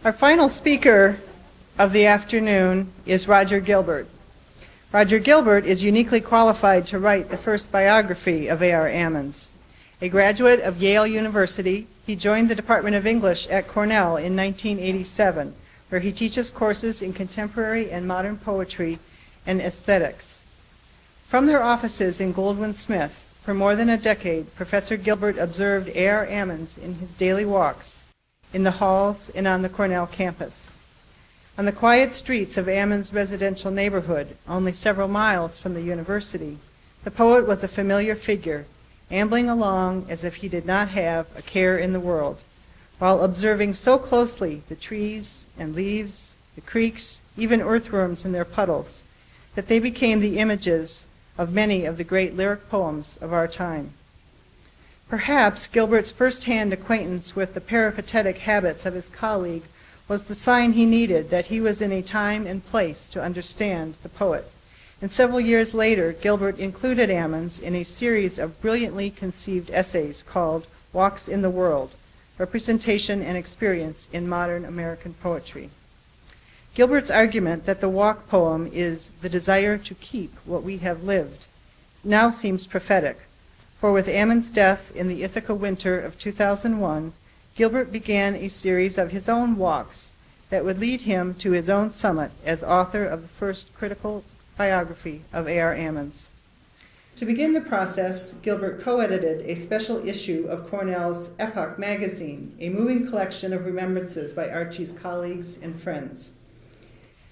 Our final speaker of the afternoon is Roger Gilbert. Roger Gilbert is uniquely qualified to write the first biography of A.R. Ammons. A graduate of Yale University, he joined the Department of English at Cornell in 1987, where he teaches courses in contemporary and modern poetry and aesthetics. From their offices in Goldwin Smith, for more than a decade, Professor Gilbert observed A.R. Ammons in his daily walks, in the halls and on the Cornell campus. On the quiet streets of Ammons' residential neighborhood, only several miles from the university, the poet was a familiar figure, ambling along as if he did not have a care in the world, while observing so closely the trees and leaves, the creeks, even earthworms in their puddles, that they became the images of many of the great lyric poems of our time. Perhaps Gilbert's first-hand acquaintance with the peripatetic habits of his colleague was the sign he needed that he was in a time and place to understand the poet. And several years later, Gilbert included Ammons in a series of brilliantly conceived essays called Walks in the World, Representation and Experience in Modern American Poetry. Gilbert's argument that the walk poem is the desire to keep what we have lived now seems prophetic, for with Ammons' death in the Ithaca winter of 2001, Gilbert began a series of his own walks that would lead him to his own summit as author of the first critical biography of A.R. Ammons. To begin the process, Gilbert co-edited a special issue of Cornell's Epoch magazine, a moving collection of remembrances by Archie's colleagues and friends.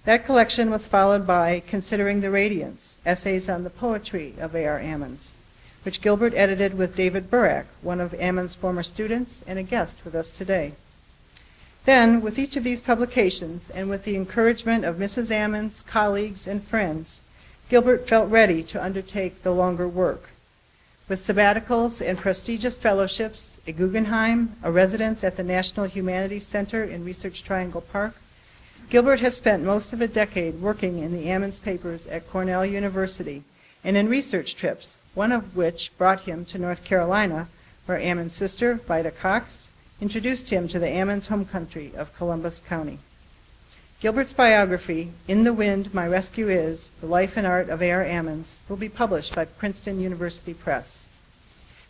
That collection was followed by Considering the Radiance, Essays on the Poetry of A.R. Ammons, which Gilbert edited with David Burak, one of Ammons' former students and a guest with us today. Then, with each of these publications, and with the encouragement of Mrs. Ammons, colleagues, and friends, Gilbert felt ready to undertake the longer work. With sabbaticals and prestigious fellowships, a Guggenheim, a residence at the National Humanities Center in Research Triangle Park, Gilbert has spent most of a decade working in the Ammons papers at Cornell University and in research trips, one of which brought him to North Carolina, where Ammons' sister, Vida Cox, introduced him to the Ammons home country of Columbus County. Gilbert's biography, In the Wind, My Rescue Is, The Life and Art of A.R. Ammons, will be published by Princeton University Press.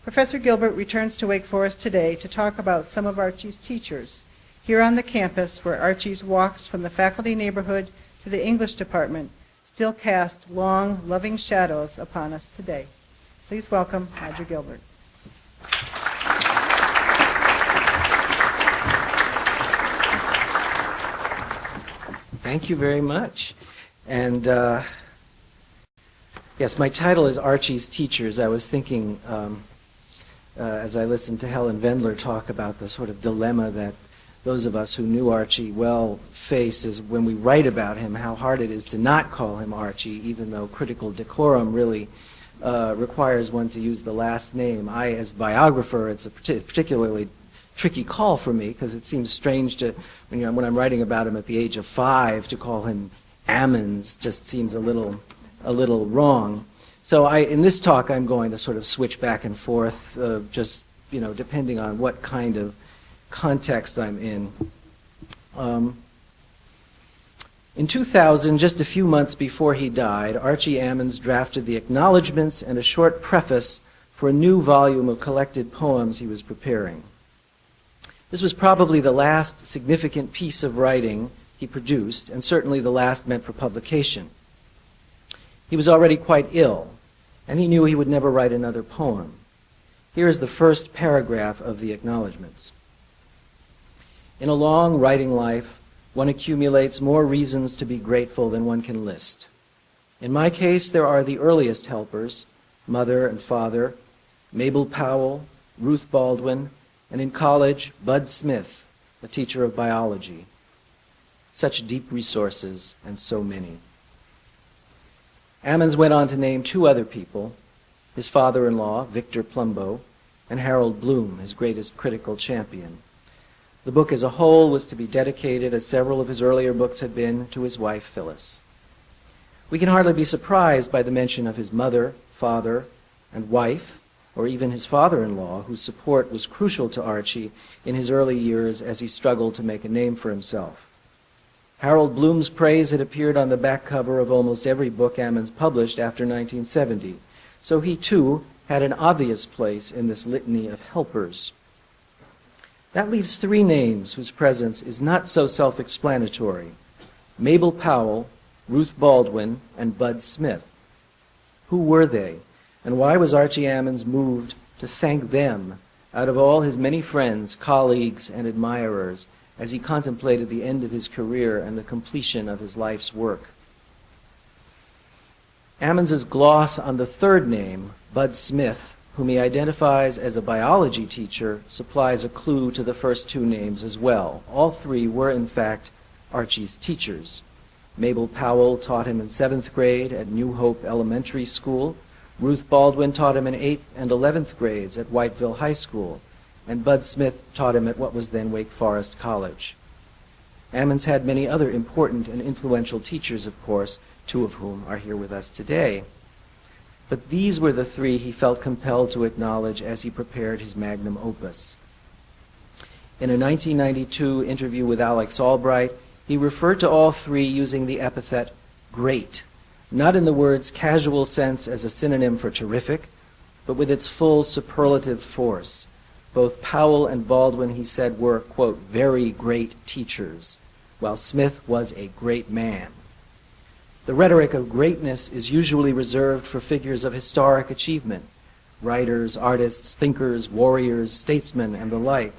Professor Gilbert returns to Wake Forest today to talk about some of Archie's teachers, here on the campus where Archie's walks from the faculty neighborhood to the English department still cast long, loving shadows upon us today. Please welcome Roger Gilbert. Thank you very much. And yes, my title is Archie's Teachers. I was thinking, as I listened to Helen Vendler talk about the sort of dilemma that those of us who knew Archie well face is when we write about him, how hard it is to not call him Archie, even though critical decorum really requires one to use the last name. I, as biographer, it's a particularly tricky call for me because it seems strange to, when I'm writing about him at the age of 5, to call him Ammons just seems a little wrong. So in this talk, I'm going to sort of switch back and forth, just depending on what kind of context I'm in. In 2000, just a few months before he died, Archie Ammons drafted the acknowledgments and a short preface for a new volume of collected poems he was preparing. This was probably the last significant piece of writing he produced, and certainly the last meant for publication. He was already quite ill, and he knew he would never write another poem. Here is the first paragraph of the acknowledgments. In a long writing life, one accumulates more reasons to be grateful than one can list. In my case, there are the earliest helpers, mother and father, Mabel Powell, Ruth Baldwin, and in college, Bud Smith, a teacher of biology. Such deep resources and so many. Ammons went on to name 2 other people, his father-in-law, Victor Plumbo, and Harold Bloom, his greatest critical champion. The book as a whole was to be dedicated, as several of his earlier books had been, to his wife, Phyllis. We can hardly be surprised by the mention of his mother, father, and wife, or even his father-in-law, whose support was crucial to Archie in his early years as he struggled to make a name for himself. Harold Bloom's praise had appeared on the back cover of almost every book Ammons published after 1970, so he too had an obvious place in this litany of helpers. That leaves three names whose presence is not so self-explanatory: Mabel Powell, Ruth Baldwin, and Bud Smith. Who were they, and why was Archie Ammons moved to thank them out of all his many friends, colleagues, and admirers as he contemplated the end of his career and the completion of his life's work? Ammons's gloss on the third name, Bud Smith, whom he identifies as a biology teacher, supplies a clue to the first two names as well. All three were, in fact, Archie's teachers. Mabel Powell taught him in 7th grade at New Hope Elementary School. Ruth Baldwin taught him in 8th and 11th grades at Whiteville High School. And Bud Smith taught him at what was then Wake Forest College. Ammons had many other important and influential teachers, of course, two of whom are here with us today. But these were the three he felt compelled to acknowledge as he prepared his magnum opus. In a 1992 interview with Alex Albright, he referred to all three using the epithet great, not in the word's casual sense as a synonym for terrific, but with its full superlative force. Both Powell and Baldwin, he said, were, quote, very great teachers, while Smith was a great man. The rhetoric of greatness is usually reserved for figures of historic achievement, writers, artists, thinkers, warriors, statesmen, and the like.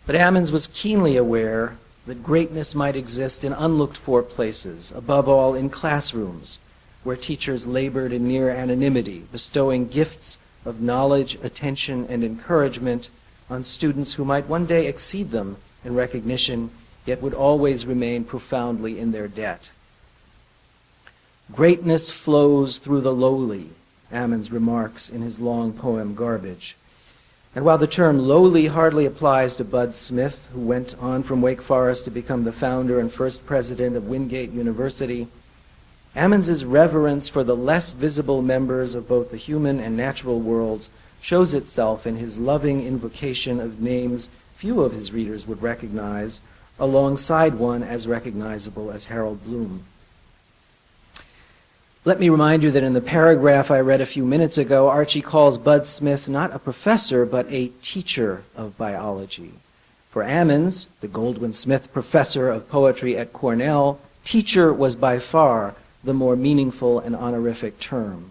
But Ammons was keenly aware that greatness might exist in unlooked-for places, above all in classrooms, where teachers labored in near anonymity, bestowing gifts of knowledge, attention, and encouragement on students who might one day exceed them in recognition, yet would always remain profoundly in their debt. Greatness flows through the lowly, Ammons remarks in his long poem Garbage. And while the term lowly hardly applies to Bud Smith, who went on from Wake Forest to become the founder and first president of Wingate University, Ammons's reverence for the less visible members of both the human and natural worlds shows itself in his loving invocation of names few of his readers would recognize, alongside one as recognizable as Harold Bloom. Let me remind you that in the paragraph I read a few minutes ago, Archie calls Bud Smith not a professor, but a teacher of biology. For Ammons, the Goldwin Smith professor of poetry at Cornell, teacher was by far the more meaningful and honorific term.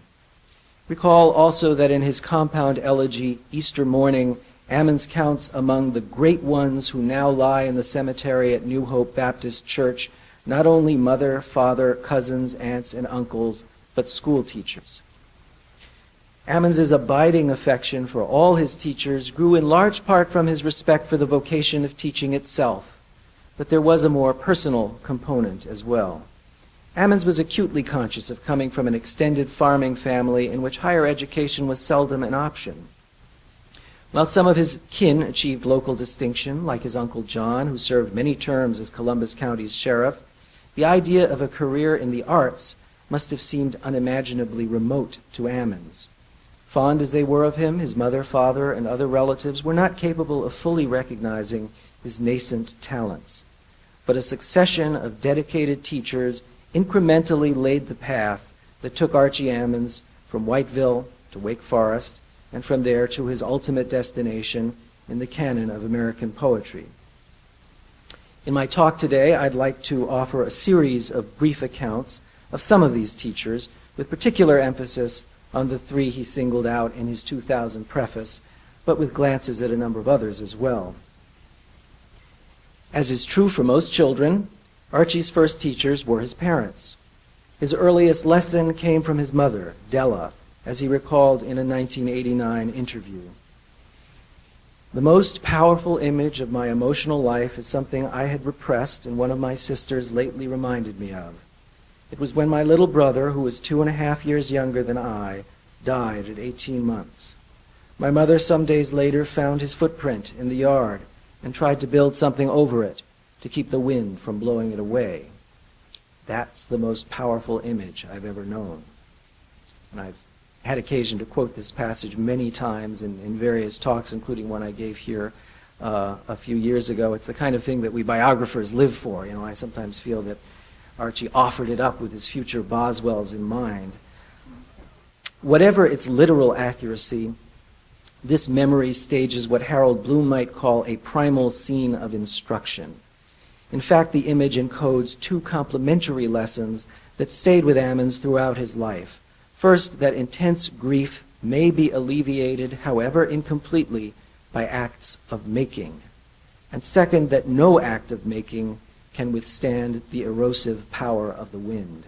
Recall also that in his compound elegy, Easter Morning, Ammons counts among the great ones who now lie in the cemetery at New Hope Baptist Church not only mother, father, cousins, aunts, and uncles, but school teachers. Ammons's abiding affection for all his teachers grew in large part from his respect for the vocation of teaching itself, but there was a more personal component as well. Ammons was acutely conscious of coming from an extended farming family in which higher education was seldom an option. While some of his kin achieved local distinction, like his Uncle John, who served many terms as Columbus County's sheriff, the idea of a career in the arts must have seemed unimaginably remote to Ammons. Fond as they were of him, his mother, father, and other relatives were not capable of fully recognizing his nascent talents. But a succession of dedicated teachers incrementally laid the path that took Archie Ammons from Whiteville to Wake Forest, and from there to his ultimate destination in the canon of American poetry. In my talk today, I'd like to offer a series of brief accounts of some of these teachers, with particular emphasis on the three he singled out in his 2000 preface, but with glances at a number of others as well. As is true for most children, Archie's first teachers were his parents. His earliest lesson came from his mother, Della, as he recalled in a 1989 interview. The most powerful image of my emotional life is something I had repressed and one of my sisters lately reminded me of. It was when my little brother, who was 2.5 years younger than I, died at 18 months. My mother some days later found his footprint in the yard and tried to build something over it to keep the wind from blowing it away. That's the most powerful image I've ever known. And I've had occasion to quote this passage many times in various talks, including one I gave here a few years ago. It's the kind of thing that we biographers live for. You know, I sometimes feel that Archie offered it up with his future Boswells in mind. Whatever its literal accuracy, this memory stages what Harold Bloom might call a primal scene of instruction. In fact, the image encodes two complementary lessons that stayed with Ammons throughout his life. First, that intense grief may be alleviated, however incompletely, by acts of making. And second, that no act of making can withstand the erosive power of the wind.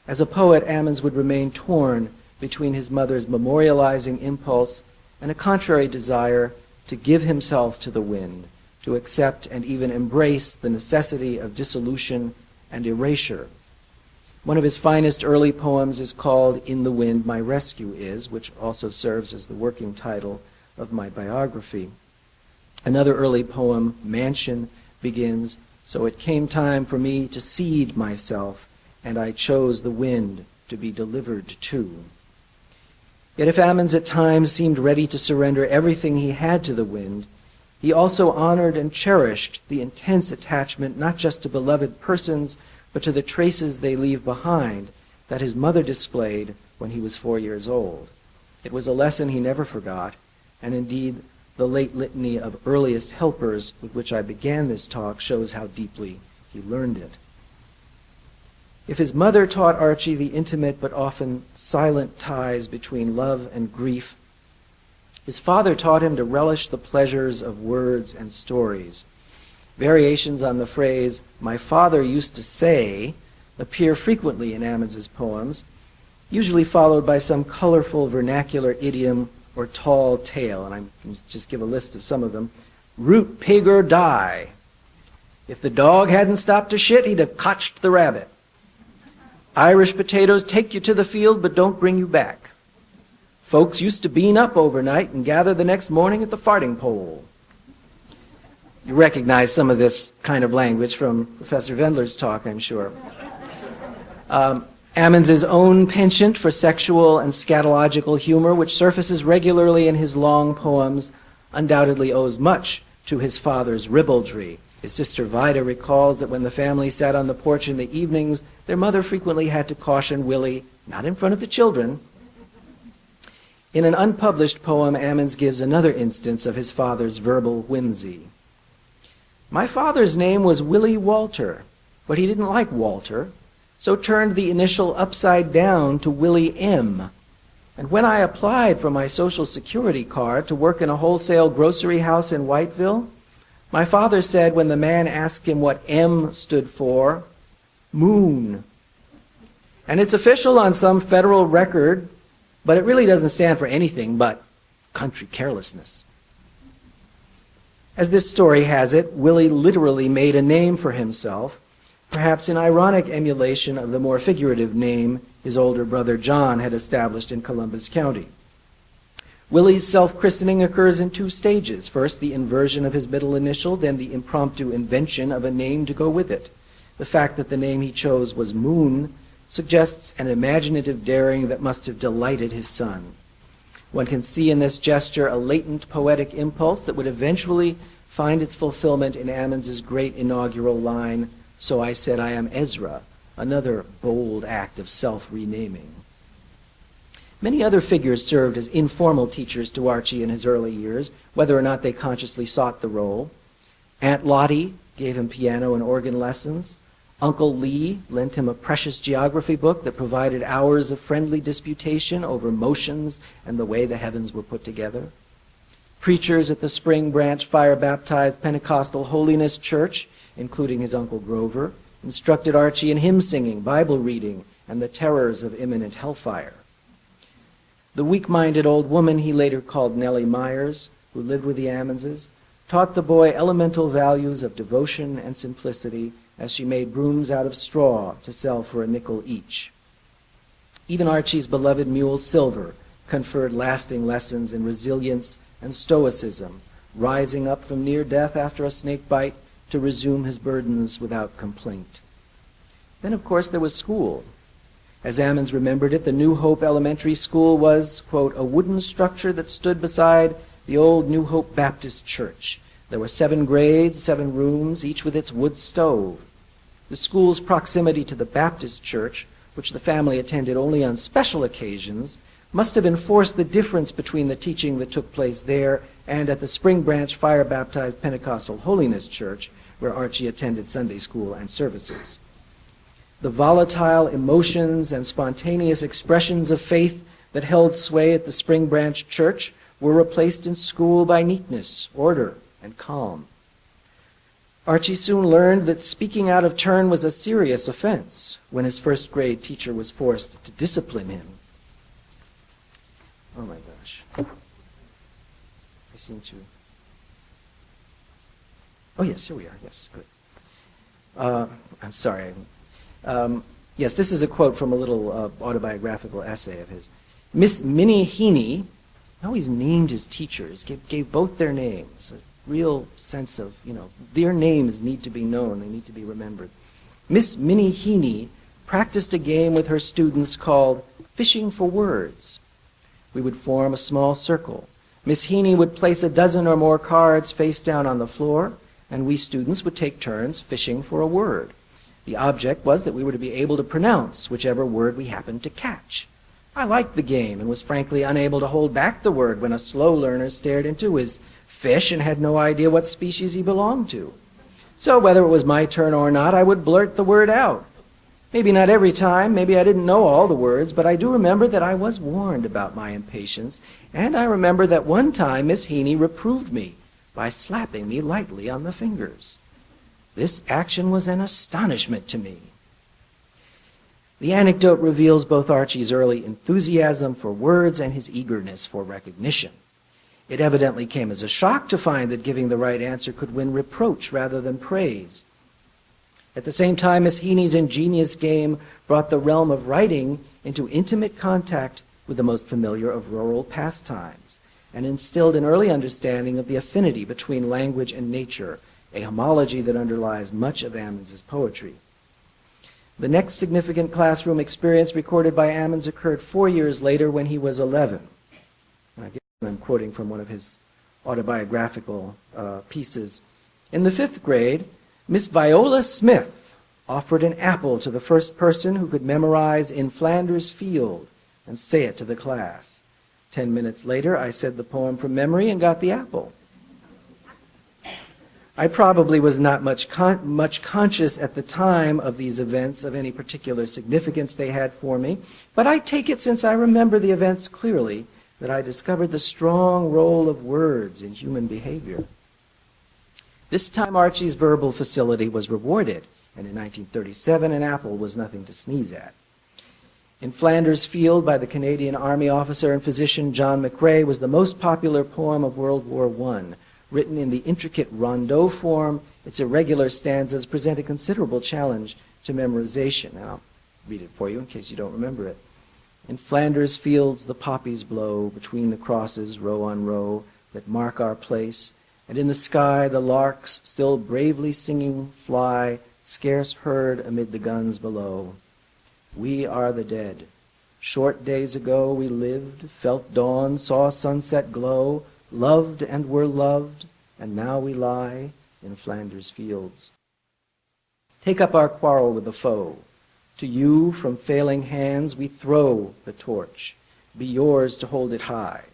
As a poet, Ammons would remain torn between his mother's memorializing impulse and a contrary desire to give himself to the wind, to accept and even embrace the necessity of dissolution and erasure. One of his finest early poems is called "In the Wind My Rescue Is," which also serves as the working title of my biography. Another early poem, "Mansion," begins, "So it came time for me to cede myself, and I chose the wind to be delivered to." Yet if Ammons at times seemed ready to surrender everything he had to the wind, he also honored and cherished the intense attachment not just to beloved persons, but to the traces they leave behind that his mother displayed when he was 4 years old. It was a lesson he never forgot, and indeed the late litany of earliest helpers with which I began this talk shows how deeply he learned it. If his mother taught Archie the intimate but often silent ties between love and grief, his father taught him to relish the pleasures of words and stories. Variations on the phrase, "my father used to say," appear frequently in Ammons's poems, usually followed by some colorful vernacular idiom or tall tale, and I can just give a list of some of them. "Root pig or die. If the dog hadn't stopped to shit, he'd have cotched the rabbit. Irish potatoes take you to the field but don't bring you back. Folks used to bean up overnight and gather the next morning at the farting pole." You recognize some of this kind of language from Professor Wendler's talk, I'm sure. Ammons's own penchant for sexual and scatological humor, which surfaces regularly in his long poems, undoubtedly owes much to his father's ribaldry. His sister Vida recalls that when the family sat on the porch in the evenings, their mother frequently had to caution Willie, not in front of the children. In an unpublished poem, Ammons gives another instance of his father's verbal whimsy. "My father's name was Willie Walter, but he didn't like Walter, so turned the initial upside down to Willie M. And when I applied for my Social Security card to work in a wholesale grocery house in Whiteville, my father said when the man asked him what M stood for, 'Moon.' And it's official on some federal record, but it really doesn't stand for anything but country carelessness." As this story has it, Willie literally made a name for himself, perhaps in ironic emulation of the more figurative name his older brother John had established in Columbus County. Willie's self-christening occurs in two stages. First, the inversion of his middle initial, then the impromptu invention of a name to go with it. The fact that the name he chose was Moon suggests an imaginative daring that must have delighted his son. One can see in this gesture a latent poetic impulse that would eventually find its fulfillment in Ammons's great inaugural line, "So I said I am Ezra," another bold act of self-renaming. Many other figures served as informal teachers to Archie in his early years, whether or not they consciously sought the role. Aunt Lottie gave him piano and organ lessons. Uncle Lee lent him a precious geography book that provided hours of friendly disputation over motions and the way the heavens were put together. Preachers at the Spring Branch fire-baptized Pentecostal Holiness Church, including his Uncle Grover, instructed Archie in hymn singing, Bible reading, and the terrors of imminent hellfire. The weak-minded old woman he later called Nellie Myers, who lived with the Ammonses, taught the boy elemental values of devotion and simplicity as she made brooms out of straw to sell for a nickel each. Even Archie's beloved mule Silver conferred lasting lessons in resilience and stoicism, rising up from near death after a snake bite to resume his burdens without complaint. Then, of course, there was school. As Ammons remembered it, the New Hope Elementary School was, quote, a wooden structure that stood beside the old New Hope Baptist Church. There were 7 grades, 7 rooms, each with its wood stove. The school's proximity to the Baptist Church, which the family attended only on special occasions, must have enforced the difference between the teaching that took place there and at the Spring Branch Fire-Baptized Pentecostal Holiness Church, where Archie attended Sunday school and services. The volatile emotions and spontaneous expressions of faith that held sway at the Spring Branch Church were replaced in school by neatness, order, and calm. Archie soon learned that speaking out of turn was a serious offense when his first-grade teacher was forced to discipline him. Oh my gosh. I seem to... Oh yes, here we are. Yes, good. I'm sorry. Yes, this is a quote from a little autobiographical essay of his. Miss Minnie Heaney, he always named his teachers, gave both their names, a real sense of, their names need to be known, they need to be remembered. Miss Minnie Heaney practiced a game with her students called Fishing for Words. We would form a small circle. Miss Heaney would place a dozen or more cards face down on the floor, and we students would take turns fishing for a word. The object was that we were to be able to pronounce whichever word we happened to catch. I liked the game and was frankly unable to hold back the word when a slow learner stared into his fish and had no idea what species he belonged to. So whether it was my turn or not, I would blurt the word out. Maybe not every time, maybe I didn't know all the words, but I do remember that I was warned about my impatience, and I remember that one time Miss Heaney reproved me by slapping me lightly on the fingers. This action was an astonishment to me. The anecdote reveals both Archie's early enthusiasm for words and his eagerness for recognition. It evidently came as a shock to find that giving the right answer could win reproach rather than praise. At the same time, Miss Heaney's ingenious game brought the realm of writing into intimate contact with the most familiar of rural pastimes and instilled an early understanding of the affinity between language and nature, a homology that underlies much of Ammons's poetry. The next significant classroom experience recorded by Ammons occurred 4 years later when he was 11. Again, I'm quoting from one of his autobiographical pieces. In the 5th grade, Miss Viola Smith offered an apple to the first person who could memorize "In Flanders Field" and say it to the class. 10 minutes later, I said the poem from memory and got the apple. I probably was not much conscious at the time of these events of any particular significance they had for me, but I take it, since I remember the events clearly, that I discovered the strong role of words in human behavior. This time Archie's verbal facility was rewarded, and in 1937 an apple was nothing to sneeze at. In Flanders Field by the Canadian Army officer and physician John McRae was the most popular poem of World War I. Written in the intricate rondeau form, its irregular stanzas present a considerable challenge to memorization. And I'll read it for you in case you don't remember it. In Flanders fields the poppies blow, between the crosses, row on row, that mark our place, and in the sky the larks, still bravely singing, fly, scarce heard amid the guns below. We are the dead. Short days ago we lived, felt dawn, saw sunset glow, loved and were loved, and now we lie in Flanders fields. Take up our quarrel with the foe. To you from failing hands we throw the torch. Be yours to hold it high.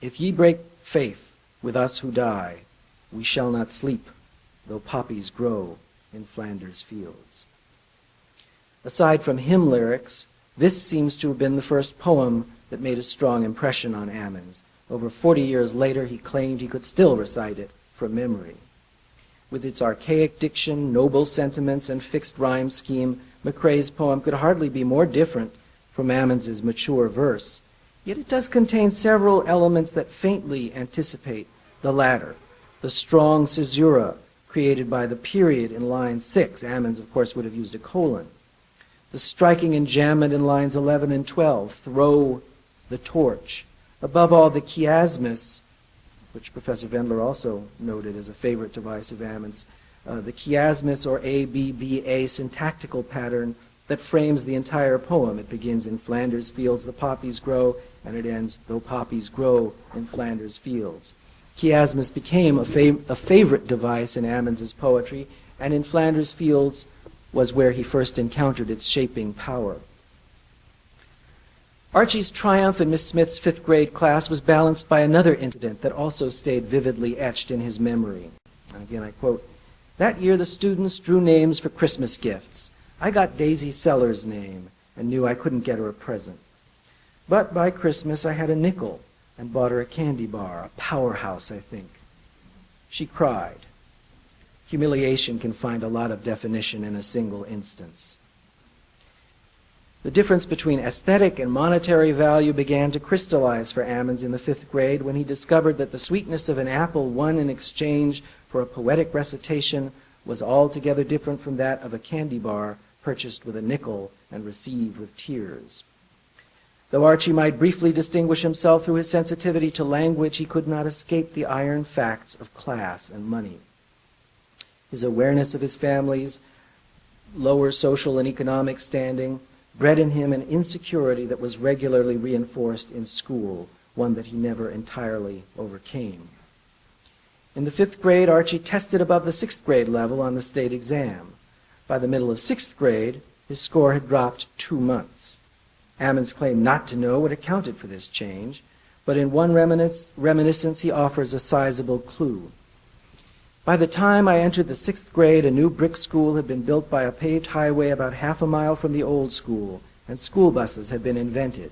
If ye break faith with us who die, we shall not sleep, though poppies grow in Flanders fields. Aside from hymn lyrics, this seems to have been the first poem that made a strong impression on Ammons. Over 40 years later, he claimed he could still recite it from memory. With its archaic diction, noble sentiments, and fixed rhyme scheme, McRae's poem could hardly be more different from Ammons's mature verse. Yet it does contain several elements that faintly anticipate the latter. The strong caesura created by the period in line 6. Ammons, of course, would have used a colon. The striking enjambment in lines 11 and 12. Throw the torch. Above all, the chiasmus, which Professor Wendler also noted as a favorite device of Ammons, the chiasmus or ABBA syntactical pattern that frames the entire poem. It begins, "In Flanders fields the poppies grow," and it ends, "Though poppies grow in Flanders fields." Chiasmus became a favorite device in Ammons's poetry, and "In Flanders fields" was where he first encountered its shaping power. Archie's triumph in Miss Smith's fifth grade class was balanced by another incident that also stayed vividly etched in his memory. And again, I quote, "That year the students drew names for Christmas gifts. I got Daisy Sellers' name and knew I couldn't get her a present. But by Christmas I had a nickel and bought her a candy bar, a powerhouse, I think. She cried." Humiliation can find a lot of definition in a single instance. The difference between aesthetic and monetary value began to crystallize for Ammons in the fifth grade when he discovered that the sweetness of an apple won in exchange for a poetic recitation was altogether different from that of a candy bar purchased with a nickel and received with tears. Though Archie might briefly distinguish himself through his sensitivity to language, he could not escape the iron facts of class and money. His awareness of his family's lower social and economic standing bred in him an insecurity that was regularly reinforced in school, one that he never entirely overcame. In the fifth grade, Archie tested above the sixth grade level on the state exam. By the middle of sixth grade, his score had dropped 2 months. Ammons claimed not to know what accounted for this change, but in one reminiscence he offers a sizable clue. "By the time I entered the sixth grade, a new brick school had been built by a paved highway about half a mile from the old school, and school buses had been invented.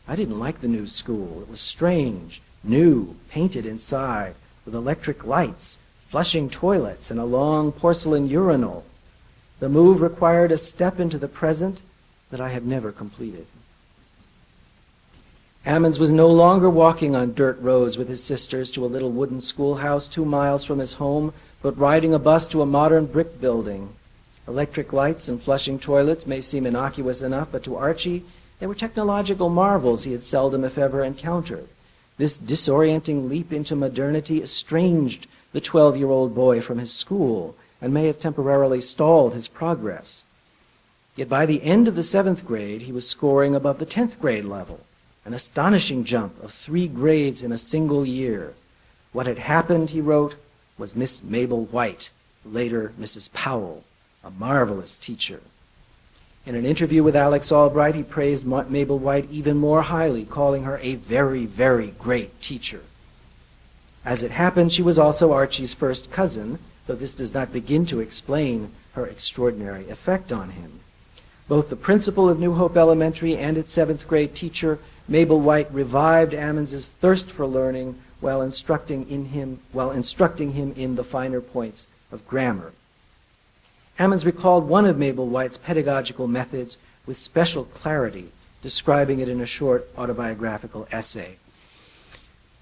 I didn't like the new school. It was strange, new, painted inside, with electric lights, flushing toilets, and a long porcelain urinal. The move required a step into the present that I have never completed." Ammons was no longer walking on dirt roads with his sisters to a little wooden schoolhouse 2 miles from his home, but riding a bus to a modern brick building. Electric lights and flushing toilets may seem innocuous enough, but to Archie, they were technological marvels he had seldom, if ever, encountered. This disorienting leap into modernity estranged the 12-year-old boy from his school and may have temporarily stalled his progress. Yet by the end of the 7th grade, he was scoring above the 10th grade level, an astonishing jump of 3 grades in a single year. What had happened, he wrote, was Miss Mabel White, later Mrs. Powell, a marvelous teacher. In an interview with Alex Albright, he praised Mabel White even more highly, calling her a very, very great teacher. As it happened, she was also Archie's first cousin, though this does not begin to explain her extraordinary effect on him. Both the principal of New Hope Elementary and its 7th grade teacher, Mabel White, revived Ammons's thirst for learning while instructing him in the finer points of grammar. Ammons recalled one of Mabel White's pedagogical methods with special clarity, describing it in a short autobiographical essay.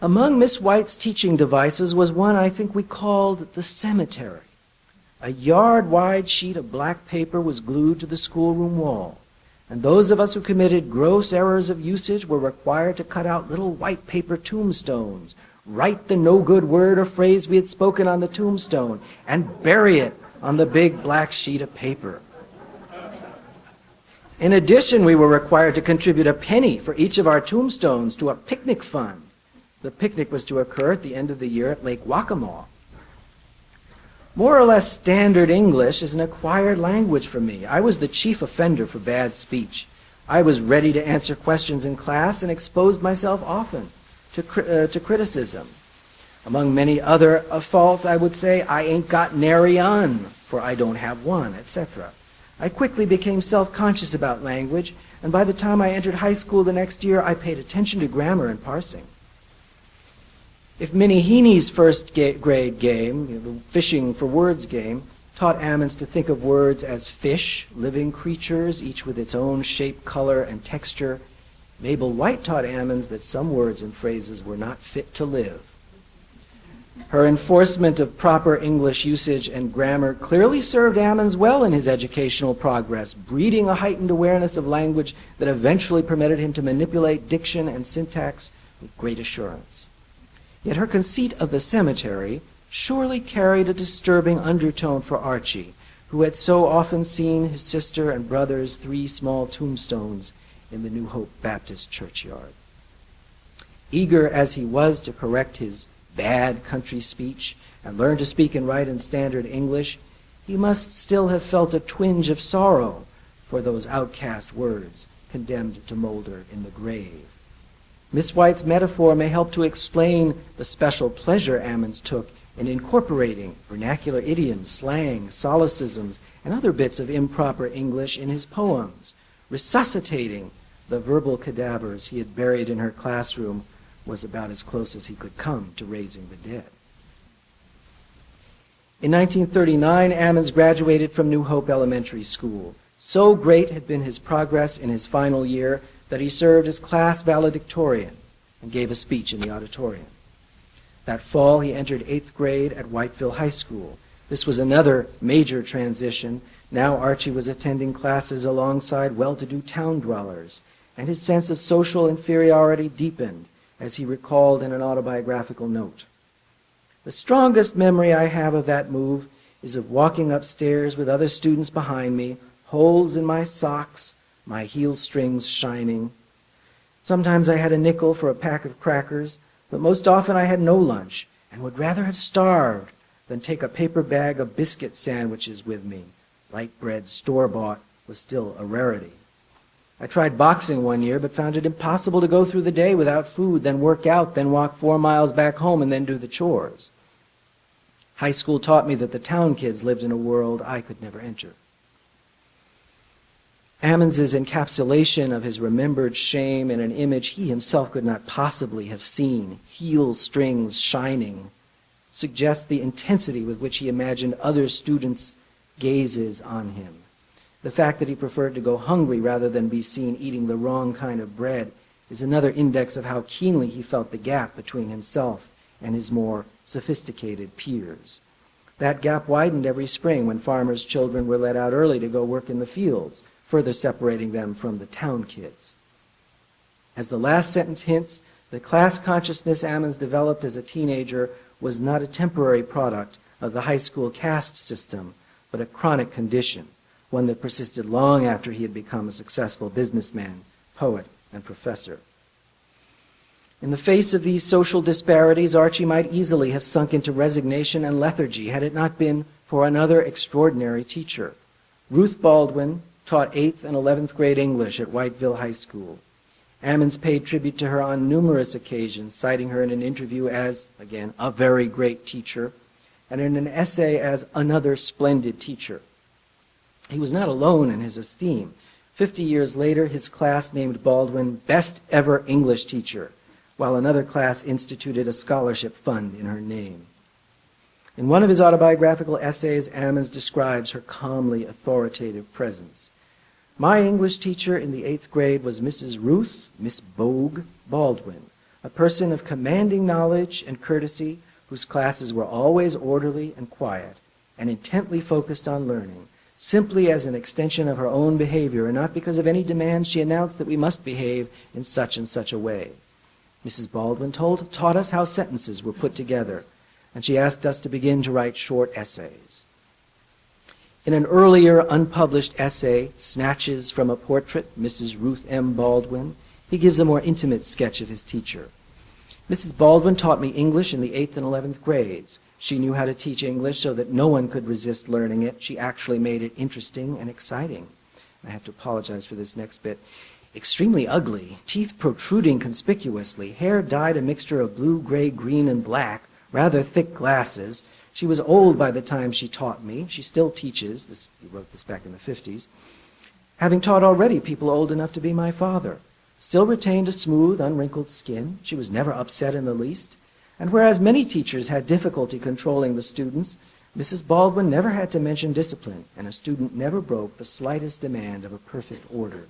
"Among Miss White's teaching devices was one I think we called the cemetery. A yard-wide sheet of black paper was glued to the schoolroom wall, and those of us who committed gross errors of usage were required to cut out little white paper tombstones, write the no-good word or phrase we had spoken on the tombstone, and bury it on the big black sheet of paper. In addition, we were required to contribute a penny for each of our tombstones to a picnic fund. The picnic was to occur at the end of the year at Lake Waccamaw. More or less standard English is an acquired language for me. I was the chief offender for bad speech. I was ready to answer questions in class and exposed myself often to criticism. Among many other faults, I would say, I ain't got nary un, for I don't have one, etc. I quickly became self-conscious about language, and by the time I entered high school the next year, I paid attention to grammar and parsing. If Minnie Heaney's first grade game, the fishing for words game, taught Ammons to think of words as fish, living creatures, each with its own shape, color, and texture, Mabel White taught Ammons that some words and phrases were not fit to live. Her enforcement of proper English usage and grammar clearly served Ammons well in his educational progress, breeding a heightened awareness of language that eventually permitted him to manipulate diction and syntax with great assurance. Yet her conceit of the cemetery surely carried a disturbing undertone for Archie, who had so often seen his sister and brother's 3 small tombstones in the New Hope Baptist churchyard. Eager as he was to correct his bad country speech and learn to speak and write in standard English, he must still have felt a twinge of sorrow for those outcast words condemned to molder in the grave. Miss White's metaphor may help to explain the special pleasure Ammons took in incorporating vernacular idioms, slang, solecisms, and other bits of improper English in his poems. Resuscitating the verbal cadavers he had buried in her classroom was about as close as he could come to raising the dead. In 1939, Ammons graduated from New Hope Elementary School. So great had been his progress in his final year that he served as class valedictorian and gave a speech in the auditorium. That fall, he entered 8th grade at Whiteville High School. This was another major transition. Now Archie was attending classes alongside well-to-do town dwellers, and his sense of social inferiority deepened, as he recalled in an autobiographical note. The strongest memory I have of that move is of walking upstairs with other students behind me, holes in my socks, my heel strings shining. Sometimes I had a nickel for a pack of crackers, but most often I had no lunch and would rather have starved than take a paper bag of biscuit sandwiches with me. Light bread, store-bought, was still a rarity. I tried boxing one year, but found it impossible to go through the day without food, then work out, then walk 4 miles back home, and then do the chores. High school taught me that the town kids lived in a world I could never enter. Ammons's encapsulation of his remembered shame in an image he himself could not possibly have seen, heel strings shining, suggests the intensity with which he imagined other students' gazes on him. The fact that he preferred to go hungry rather than be seen eating the wrong kind of bread is another index of how keenly he felt the gap between himself and his more sophisticated peers. That gap widened every spring when farmers' children were let out early to go work in the fields, further separating them from the town kids. As the last sentence hints, the class consciousness Ammons developed as a teenager was not a temporary product of the high school caste system, but a chronic condition, one that persisted long after he had become a successful businessman, poet, and professor. In the face of these social disparities, Archie might easily have sunk into resignation and lethargy had it not been for another extraordinary teacher. Ruth Baldwin taught 8th and 11th grade English at Whiteville High School. Ammons paid tribute to her on numerous occasions, citing her in an interview as, again, a very great teacher, and in an essay as another splendid teacher. He was not alone in his esteem. 50 years later, his class named Baldwin Best Ever English Teacher, while another class instituted a scholarship fund in her name. In one of his autobiographical essays, Ammons describes her calmly authoritative presence. My English teacher in the 8th grade was Mrs. Ruth, Miss Bogue Baldwin, a person of commanding knowledge and courtesy whose classes were always orderly and quiet and intently focused on learning, simply as an extension of her own behavior and not because of any demand she announced that we must behave in such and such a way. Mrs. Baldwin taught us how sentences were put together, and she asked us to begin to write short essays. In an earlier unpublished essay, Snatches from a Portrait, Mrs. Ruth M. Baldwin, he gives a more intimate sketch of his teacher. Mrs. Baldwin taught me English in the 8th and 11th grades. She knew how to teach English so that no one could resist learning it. She actually made it interesting and exciting. I have to apologize for this next bit. Extremely ugly, teeth protruding conspicuously, hair dyed a mixture of blue, gray, green, and black, rather thick glasses. She was old by the time she taught me. She still teaches. He wrote this back in the 50s. Having taught already people old enough to be my father. Still retained a smooth, unwrinkled skin. She was never upset in the least. And whereas many teachers had difficulty controlling the students, Mrs. Baldwin never had to mention discipline, and a student never broke the slightest demand of a perfect order.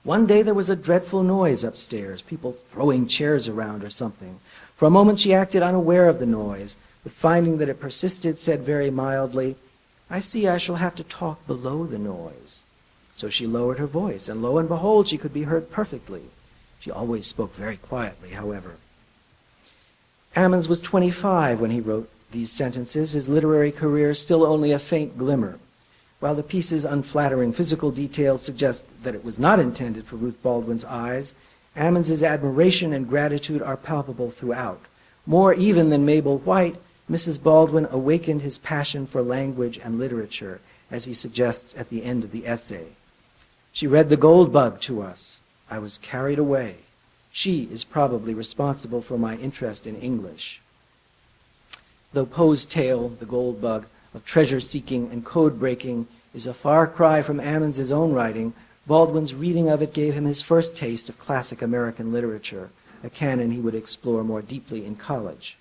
One day there was a dreadful noise upstairs, people throwing chairs around or something. For a moment she acted unaware of the noise, but finding that it persisted, said very mildly, "I see I shall have to talk below the noise." So she lowered her voice, and lo and behold, she could be heard perfectly. She always spoke very quietly, however. Ammons was 25 when he wrote these sentences, his literary career still only a faint glimmer. While the piece's unflattering physical details suggest that it was not intended for Ruth Baldwin's eyes, Ammons's admiration and gratitude are palpable throughout. More even than Mabel White, Mrs. Baldwin awakened his passion for language and literature, as he suggests at the end of the essay. She read The Gold Bug to us. I was carried away. She is probably responsible for my interest in English. Though Poe's tale, The Gold Bug, of treasure-seeking and code-breaking is a far cry from Ammons's own writing, Baldwin's reading of it gave him his first taste of classic American literature, a canon he would explore more deeply in college.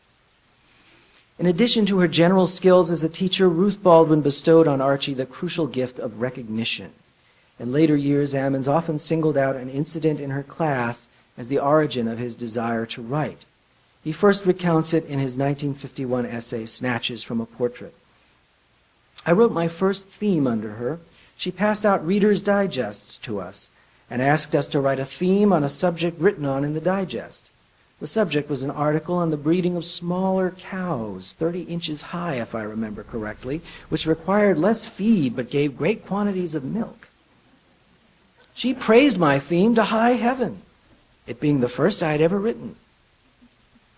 In addition to her general skills as a teacher, Ruth Baldwin bestowed on Archie the crucial gift of recognition. In later years, Ammons often singled out an incident in her class as the origin of his desire to write. He first recounts it in his 1951 essay, Snatches from a Portrait. I wrote my first theme under her. She passed out Reader's Digests to us and asked us to write a theme on a subject written on in the digest. The subject was an article on the breeding of smaller cows, 30 inches high, if I remember correctly, which required less feed but gave great quantities of milk. She praised my theme to high heaven, it being the first I had ever written.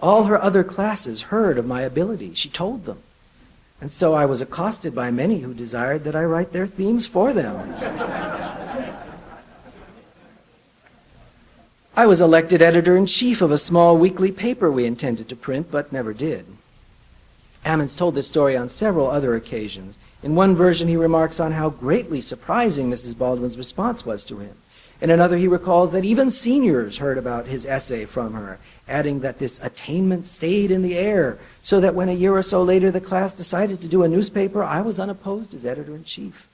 All her other classes heard of my ability. She told them. And so I was accosted by many who desired that I write their themes for them. I was elected editor-in-chief of a small weekly paper we intended to print, but never did. Ammons told this story on several other occasions. In one version, he remarks on how greatly surprising Mrs. Baldwin's response was to him. In another, he recalls that even seniors heard about his essay from her, adding that this attainment stayed in the air, so that when a year or so later the class decided to do a newspaper, I was unopposed as editor-in-chief.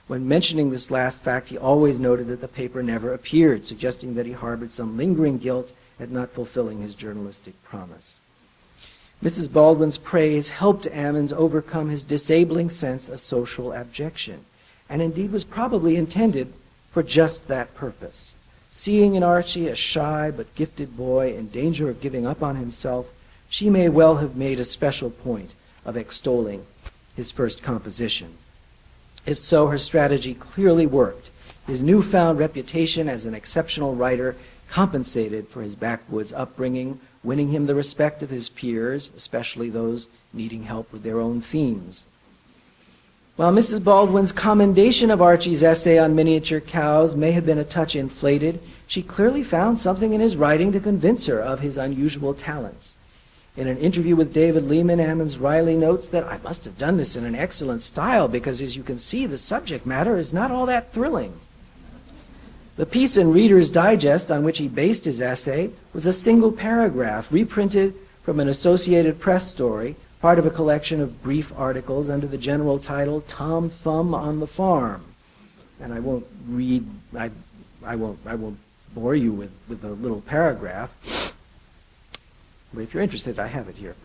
When mentioning this last fact, he always noted that the paper never appeared, suggesting that he harbored some lingering guilt at not fulfilling his journalistic promise. Mrs. Baldwin's praise helped Ammons overcome his disabling sense of social abjection, and indeed was probably intended for just that purpose. Seeing in Archie a shy but gifted boy in danger of giving up on himself, she may well have made a special point of extolling his first composition. If so, her strategy clearly worked. His newfound reputation as an exceptional writer compensated for his backwoods upbringing, winning him the respect of his peers, especially those needing help with their own themes. While Mrs. Baldwin's commendation of Archie's essay on miniature cows may have been a touch inflated, she clearly found something in his writing to convince her of his unusual talents. In an interview with David Lehman, Ammons wryly notes that I must have done this in an excellent style because, as you can see, the subject matter is not all that thrilling. The piece in Reader's Digest on which he based his essay was a single paragraph reprinted from an Associated Press story, part of a collection of brief articles under the general title Tom Thumb on the Farm. And I won't read, I won't bore you with a little paragraph. But if you're interested, I have it here.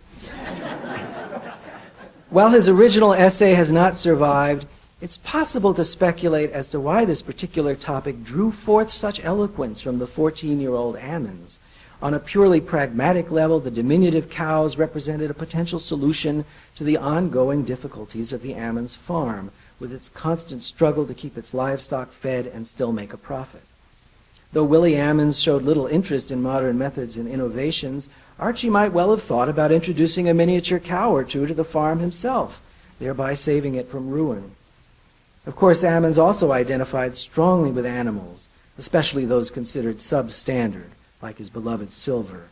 While his original essay has not survived, it's possible to speculate as to why this particular topic drew forth such eloquence from the 14-year-old Ammons. On a purely pragmatic level, the diminutive cows represented a potential solution to the ongoing difficulties of the Ammons farm, with its constant struggle to keep its livestock fed and still make a profit. Though Willie Ammons showed little interest in modern methods and innovations, Archie might well have thought about introducing a miniature cow or two to the farm himself, thereby saving it from ruin. Of course, Ammons also identified strongly with animals, especially those considered substandard, like his beloved Silver.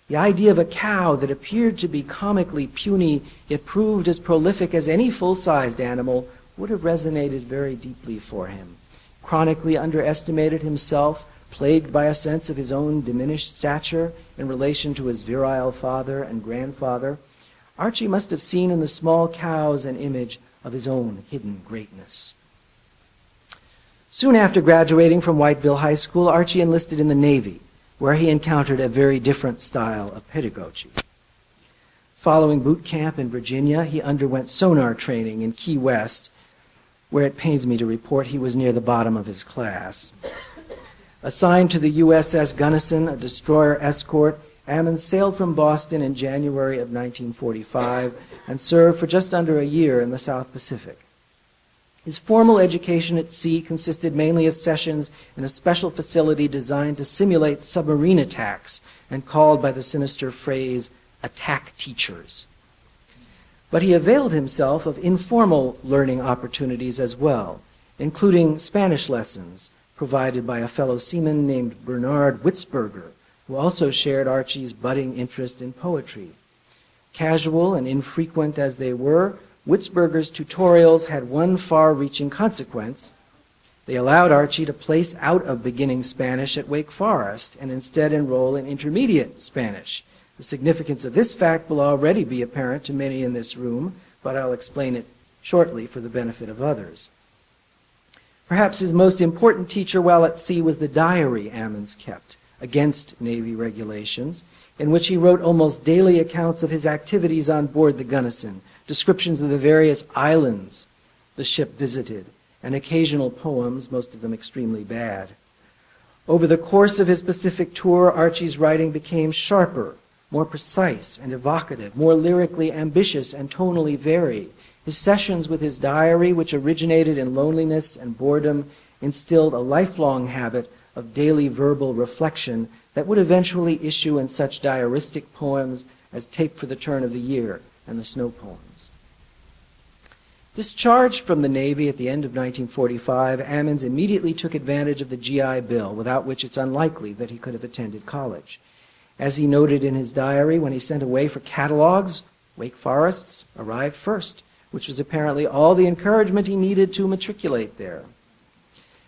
The idea of a cow that appeared to be comically puny, yet proved as prolific as any full-sized animal, would have resonated very deeply for him. Chronically underestimated himself, plagued by a sense of his own diminished stature in relation to his virile father and grandfather, Archie must have seen in the small cows an image of his own hidden greatness. Soon after graduating from Whiteville High School, Archie enlisted in the Navy, where he encountered a very different style of pedagogy. Following boot camp in Virginia, he underwent sonar training in Key West, where it pains me to report he was near the bottom of his class. Assigned to the USS Gunnison, a destroyer escort, Ammons sailed from Boston in January of 1945 and served for just under a year in the South Pacific. His formal education at sea consisted mainly of sessions in a special facility designed to simulate submarine attacks and called by the sinister phrase, attack teachers. But he availed himself of informal learning opportunities as well, including Spanish lessons provided by a fellow seaman named Bernard Witzberger, who also shared Archie's budding interest in poetry. Casual and infrequent as they were, Witzberger's tutorials had one far-reaching consequence. They allowed Archie to place out of beginning Spanish at Wake Forest and instead enroll in intermediate Spanish. The significance of this fact will already be apparent to many in this room, but I'll explain it shortly for the benefit of others. Perhaps his most important teacher while at sea was the diary Ammons kept, against Navy regulations, in which he wrote almost daily accounts of his activities on board the Gunnison, descriptions of the various islands the ship visited, and occasional poems, most of them extremely bad. Over the course of his Pacific tour, Archie's writing became sharper, more precise and evocative, more lyrically ambitious and tonally varied. His sessions with his diary, which originated in loneliness and boredom, instilled a lifelong habit of daily verbal reflection that would eventually issue in such diaristic poems as Tape for the Turn of the Year and the Snow Poems. Discharged from the Navy at the end of 1945, Ammons immediately took advantage of the GI Bill, without which it's unlikely that he could have attended college. As he noted in his diary, when he sent away for catalogs, Wake Forests arrived first, which was apparently all the encouragement he needed to matriculate there.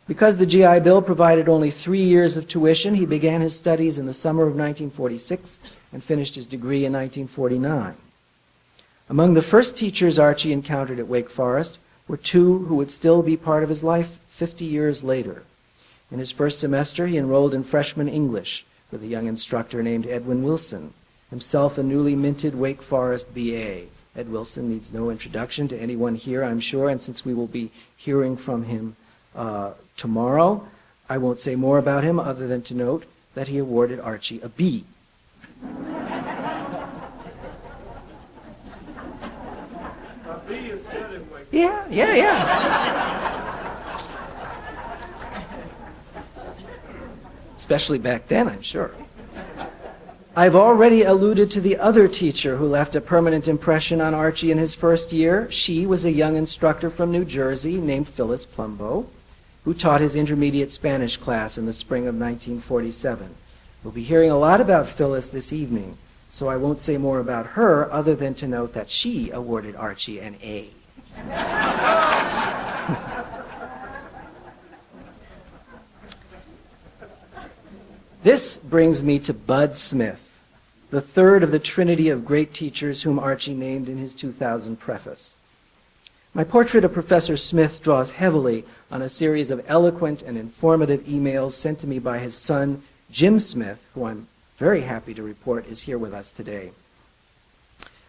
Because the GI Bill provided only 3 years of tuition, he began his studies in the summer of 1946 and finished his degree in 1949. Among the first teachers Archie encountered at Wake Forest were two who would still be part of his life 50 years later. In his first semester, he enrolled in freshman English with a young instructor named Edwin Wilson, himself a newly minted Wake Forest B.A. Ed Wilson needs no introduction to anyone here, I'm sure, and since we will be hearing from him tomorrow, I won't say more about him other than to note that he awarded Archie a B. Yeah. Especially back then, I'm sure. I've already alluded to the other teacher who left a permanent impression on Archie in his first year. She was a young instructor from New Jersey named Phyllis Plumbo, who taught his intermediate Spanish class in the spring of 1947. We'll be hearing a lot about Phyllis this evening, so I won't say more about her other than to note that she awarded Archie an A. This brings me to Bud Smith, the third of the trinity of great teachers whom Archie named in his 2000 preface. My portrait of Professor Smith draws heavily on a series of eloquent and informative emails sent to me by his son, Jim Smith, who I'm very happy to report is here with us today.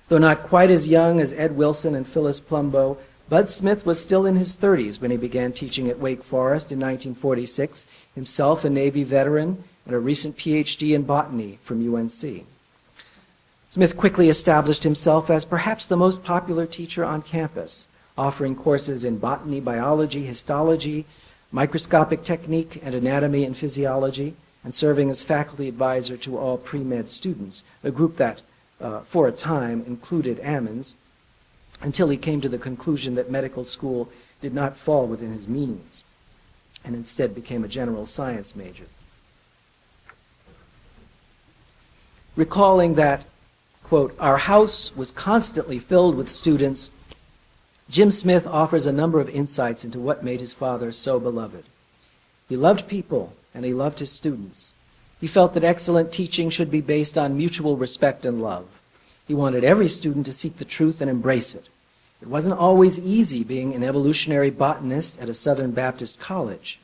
Though not quite as young as Ed Wilson and Phyllis Plumbo, Bud Smith was still in his 30s when he began teaching at Wake Forest in 1946, himself a Navy veteran and a recent PhD in botany from UNC. Smith quickly established himself as perhaps the most popular teacher on campus, offering courses in botany, biology, histology, microscopic technique, and anatomy and physiology, and serving as faculty advisor to all pre-med students, a group that, for a time, included Ammons, until he came to the conclusion that medical school did not fall within his means, and instead became a general science major. Recalling that, quote, our house was constantly filled with students, Jim Smith offers a number of insights into what made his father so beloved. He loved people, and he loved his students. He felt that excellent teaching should be based on mutual respect and love. He wanted every student to seek the truth and embrace it. It wasn't always easy being an evolutionary botanist at a Southern Baptist college.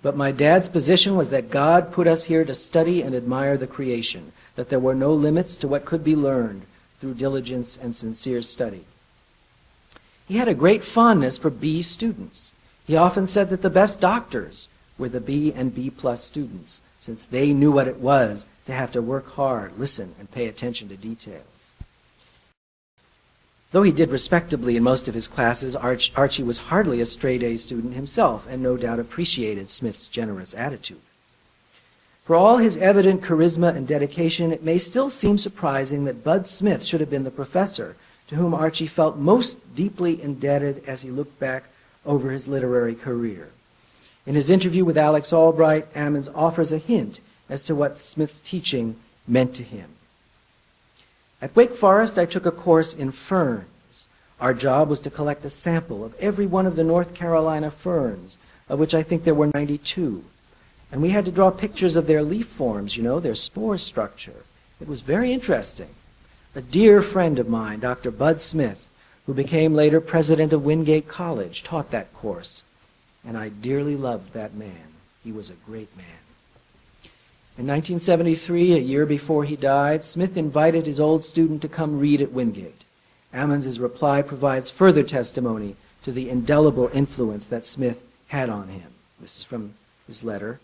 But my dad's position was that God put us here to study and admire the creation, that there were no limits to what could be learned through diligence and sincere study. He had a great fondness for B students. He often said that the best doctors were the B and B+ students, since they knew what it was to have to work hard, listen, and pay attention to details. Though he did respectably in most of his classes, Archie was hardly a straight-A student himself, and no doubt appreciated Smith's generous attitude. For all his evident charisma and dedication, it may still seem surprising that Bud Smith should have been the professor to whom Archie felt most deeply indebted as he looked back over his literary career. In his interview with Alex Albright, Ammons offers a hint as to what Smith's teaching meant to him. At Wake Forest, I took a course in ferns. Our job was to collect a sample of every one of the North Carolina ferns, of which I think there were 92. And we had to draw pictures of their leaf forms, their spore structure. It was very interesting. A dear friend of mine, Dr. Bud Smith, who became later president of Wingate College, taught that course. And I dearly loved that man. He was a great man. In 1973, a year before he died, Smith invited his old student to come read at Wingate. Ammons' reply provides further testimony to the indelible influence that Smith had on him. This is from his letter.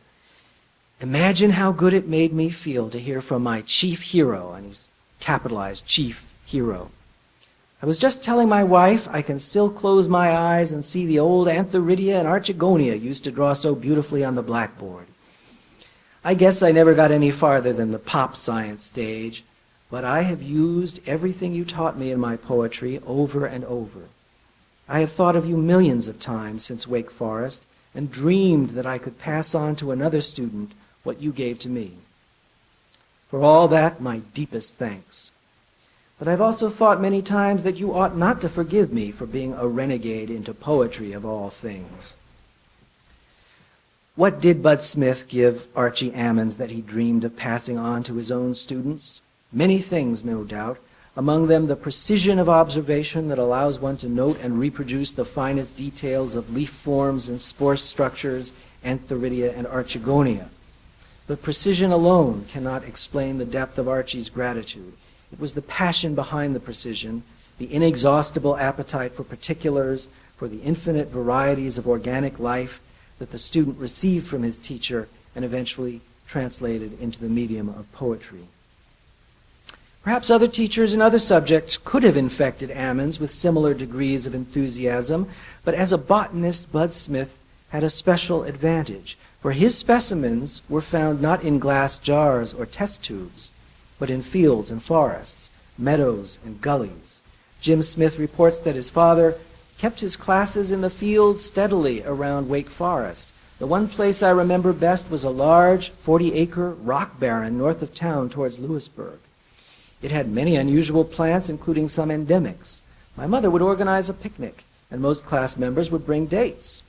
Imagine how good it made me feel to hear from my chief hero, and he's capitalized chief hero. I was just telling my wife I can still close my eyes and see the old Antheridia and Archigonia used to draw so beautifully on the blackboard. I guess I never got any farther than the pop science stage, but I have used everything you taught me in my poetry over and over. I have thought of you millions of times since Wake Forest and dreamed that I could pass on to another student what you gave to me. For all that, my deepest thanks. But I've also thought many times that you ought not to forgive me for being a renegade into poetry of all things. What did Bud Smith give Archie Ammons that he dreamed of passing on to his own students? Many things, no doubt, among them the precision of observation that allows one to note and reproduce the finest details of leaf forms and spore structures, Antheridia and Archigonia. But precision alone cannot explain the depth of Archie's gratitude. It was the passion behind the precision, the inexhaustible appetite for particulars, for the infinite varieties of organic life that the student received from his teacher and eventually translated into the medium of poetry. Perhaps other teachers in other subjects could have infected Ammons with similar degrees of enthusiasm, but as a botanist, Bud Smith had a special advantage, for his specimens were found not in glass jars or test tubes, but in fields and forests, meadows and gullies. Jim Smith reports that his father kept his classes in the fields steadily around Wake Forest. The one place I remember best was a large 40-acre rock barren north of town towards Lewisburg. It had many unusual plants, including some endemics. My mother would organize a picnic, and most class members would bring dates.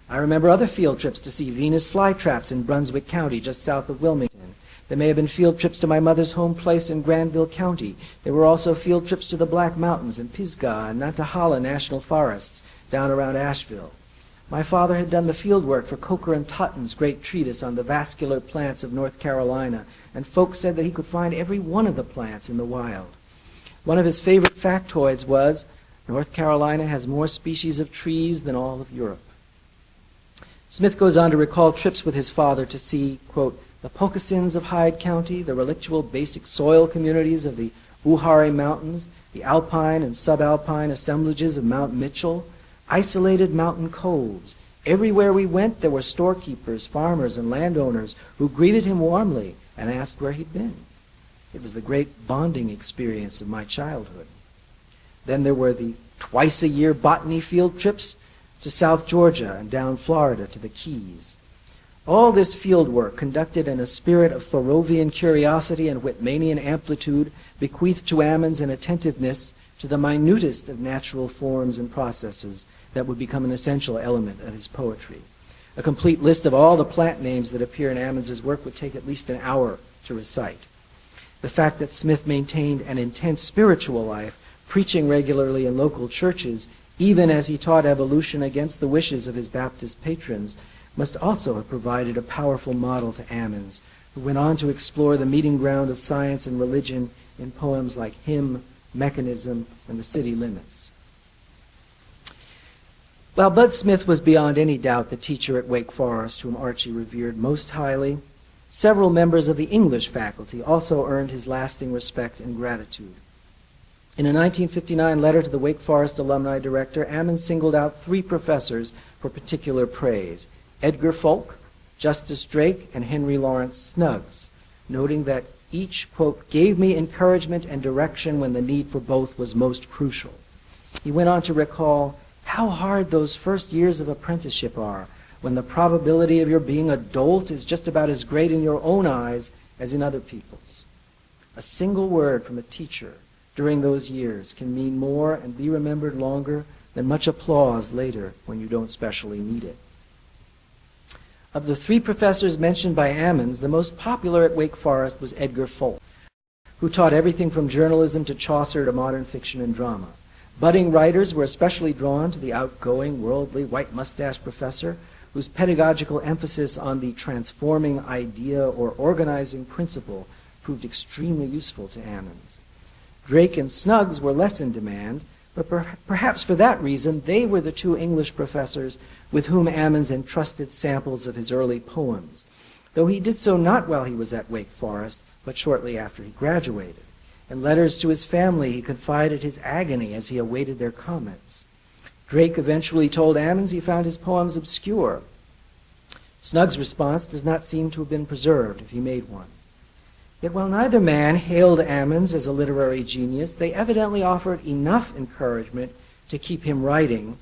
I remember other field trips to see Venus flytraps in Brunswick County, just south of Wilmington. There may have been field trips to my mother's home place in Granville County. There were also field trips to the Black Mountains and Pisgah and Nantahala National Forests down around Asheville. My father had done the field work for Coker and Tutton's great treatise on the vascular plants of North Carolina, and folks said that he could find every one of the plants in the wild. One of his favorite factoids was, North Carolina has more species of trees than all of Europe. Smith goes on to recall trips with his father to see, quote, the Pocasins of Hyde County, the relictual basic soil communities of the Uhari Mountains, the alpine and subalpine assemblages of Mount Mitchell, isolated mountain coves. Everywhere we went, there were storekeepers, farmers, and landowners who greeted him warmly and asked where he'd been. It was the great bonding experience of my childhood. Then there were the twice-a-year botany field trips to South Georgia and down Florida to the Keys. All this field work, conducted in a spirit of Thoreauvian curiosity and Whitmanian amplitude, bequeathed to Ammons an attentiveness to the minutest of natural forms and processes that would become an essential element of his poetry. A complete list of all the plant names that appear in Ammons' work would take at least an hour to recite. The fact that Smith maintained an intense spiritual life, preaching regularly in local churches, even as he taught evolution against the wishes of his Baptist patrons, must also have provided a powerful model to Ammons, who went on to explore the meeting ground of science and religion in poems like Hymn, Mechanism, and The City Limits. While Bud Smith was beyond any doubt the teacher at Wake Forest whom Archie revered most highly, Several members of the English faculty also earned his lasting respect and gratitude. In a 1959 letter to the Wake Forest alumni director, Ammons singled out 3 professors for particular praise: Edgar Folk, Justice Drake, and Henry Lawrence Snuggs, noting that each, quote, gave me encouragement and direction when the need for both was most crucial. He went on to recall how hard those first years of apprenticeship are, when the probability of your being a dolt is just about as great in your own eyes as in other people's. A single word from a teacher during those years can mean more and be remembered longer than much applause later when you don't specially need it. Of the 3 professors mentioned by Ammons, the most popular at Wake Forest was Edgar Folk, who taught everything from journalism to Chaucer to modern fiction and drama. Budding writers were especially drawn to the outgoing, worldly, white-mustached professor, whose pedagogical emphasis on the transforming idea or organizing principle proved extremely useful to Ammons. Drake and Snuggs were less in demand, but perhaps for that reason, they were the 2 English professors with whom Ammons entrusted samples of his early poems, though he did so not while he was at Wake Forest, but shortly after he graduated. In letters to his family, he confided his agony as he awaited their comments. Drake eventually told Ammons he found his poems obscure. Snuggs' response does not seem to have been preserved, if he made one. Yet while neither man hailed Ammons as a literary genius, they evidently offered enough encouragement to keep him writing,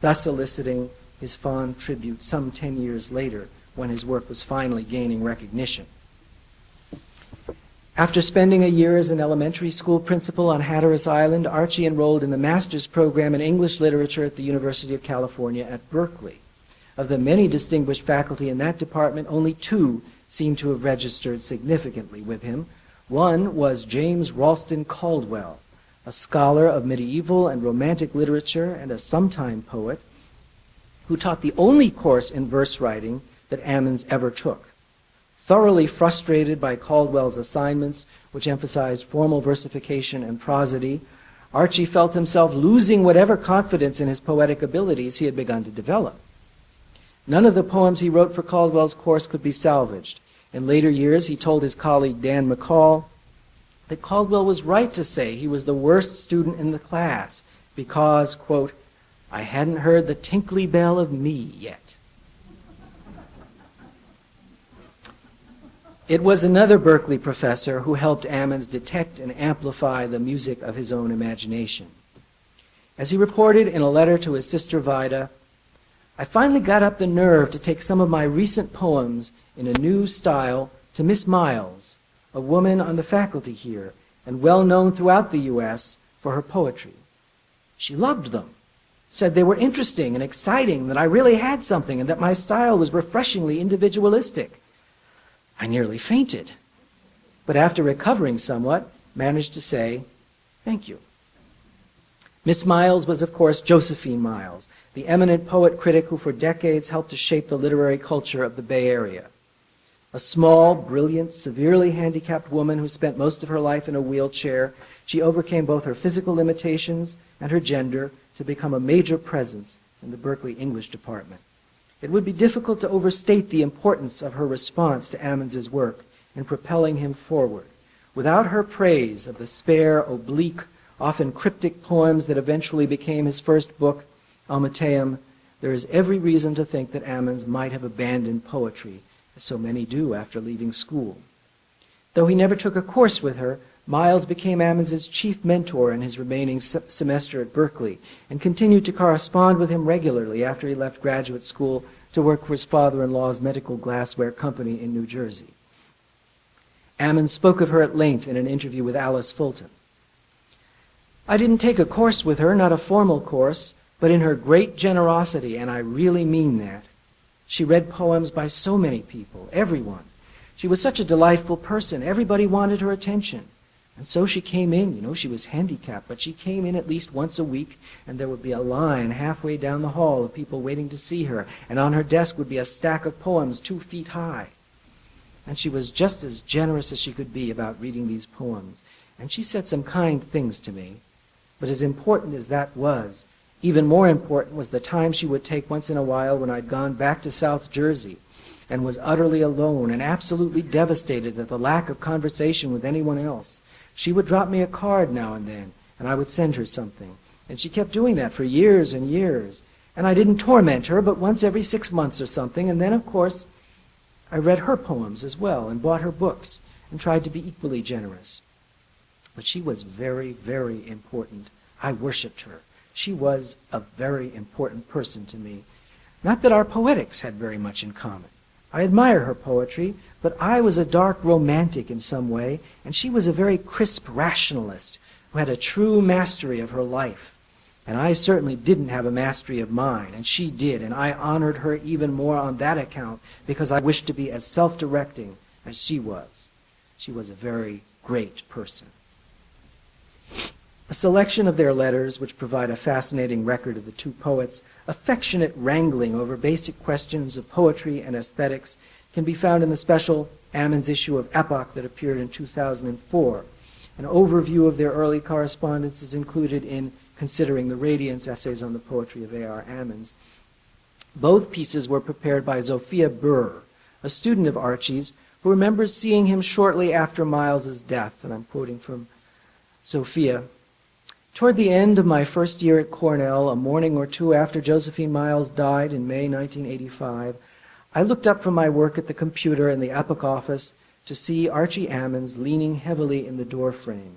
thus eliciting his fond tribute some 10 years later when his work was finally gaining recognition. After spending a year as an elementary school principal on Hatteras Island, Archie enrolled in the master's program in English literature at the University of California at Berkeley. Of the many distinguished faculty in that department, only 2 seem to have registered significantly with him. One was James Ralston Caldwell, a scholar of medieval and romantic literature and a sometime poet, who taught the only course in verse writing that Ammons ever took. Thoroughly frustrated by Caldwell's assignments, which emphasized formal versification and prosody, Archie felt himself losing whatever confidence in his poetic abilities he had begun to develop. None of the poems he wrote for Caldwell's course could be salvaged. In later years, he told his colleague Dan McCall that Caldwell was right to say he was the worst student in the class because, quote, I hadn't heard the tinkly bell of me yet. It was another Berkeley professor who helped Ammons detect and amplify the music of his own imagination. As he reported in a letter to his sister Vida, I finally got up the nerve to take some of my recent poems in a new style to Miss Miles, a woman on the faculty here and well known throughout the U.S. for her poetry. She loved them, said they were interesting and exciting, that I really had something, and that my style was refreshingly individualistic. I nearly fainted, but after recovering somewhat, managed to say, thank you. Miss Miles was, of course, Josephine Miles, the eminent poet critic who for decades helped to shape the literary culture of the Bay Area. A small, brilliant, severely handicapped woman who spent most of her life in a wheelchair, she overcame both her physical limitations and her gender to become a major presence in the Berkeley English department. It would be difficult to overstate the importance of her response to Ammons's work in propelling him forward. Without her praise of the spare, oblique, often cryptic poems that eventually became his first book, Almateum, there is every reason to think that Ammons might have abandoned poetry, as so many do after leaving school. Though he never took a course with her, Miles became Ammons's chief mentor in his remaining semester at Berkeley and continued to correspond with him regularly after he left graduate school to work for his father-in-law's medical glassware company in New Jersey. Ammons spoke of her at length in an interview with Alice Fulton. I didn't take a course with her, not a formal course, but in her great generosity, and I really mean that. She read poems by so many people, everyone. She was such a delightful person. Everybody wanted her attention. And so she came in, she was handicapped, but she came in at least once a week, and there would be a line halfway down the hall of people waiting to see her, and on her desk would be a stack of poems 2 feet high. And she was just as generous as she could be about reading these poems. And she said some kind things to me. But as important as that was, even more important was the time she would take once in a while when I'd gone back to South Jersey and was utterly alone and absolutely devastated at the lack of conversation with anyone else. She would drop me a card now and then, and I would send her something. And she kept doing that for years and years. And I didn't torment her, but once every 6 months or something. And then, of course, I read her poems as well and bought her books and tried to be equally generous. But she was very, very important. I worshipped her. She was a very important person to me. Not that our poetics had very much in common. I admire her poetry, but I was a dark romantic in some way, and she was a very crisp rationalist who had a true mastery of her life. And I certainly didn't have a mastery of mine, and she did, and I honored her even more on that account because I wished to be as self-directing as she was. She was a very great person. A selection of their letters, which provide a fascinating record of the two poets' affectionate wrangling over basic questions of poetry and aesthetics, can be found in the special Ammons issue of Epoch that appeared in 2004. An overview of their early correspondence is included in Considering the Radiance, Essays on the Poetry of A.R. Ammons. Both pieces were prepared by Sophia Burr, a student of Archie's, who remembers seeing him shortly after Miles's death, and I'm quoting from Sophia. Toward the end of my first year at Cornell, a morning or two after Josephine Miles died in May 1985, I looked up from my work at the computer in the Epoch office to see Archie Ammons leaning heavily in the doorframe.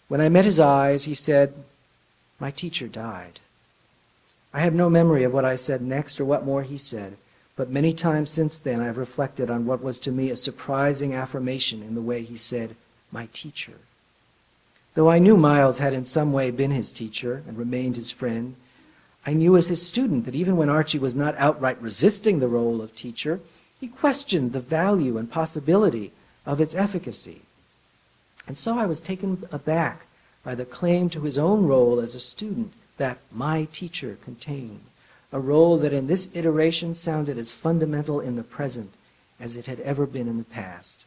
When I met his eyes, he said, "My teacher died." I have no memory of what I said next or what more he said, but many times since then I've reflected on what was to me a surprising affirmation in the way he said, "My teacher." Though I knew Miles had in some way been his teacher and remained his friend, I knew as his student that even when Archie was not outright resisting the role of teacher, he questioned the value and possibility of its efficacy. And so I was taken aback by the claim to his own role as a student that "my teacher" contained, a role that in this iteration sounded as fundamental in the present as it had ever been in the past.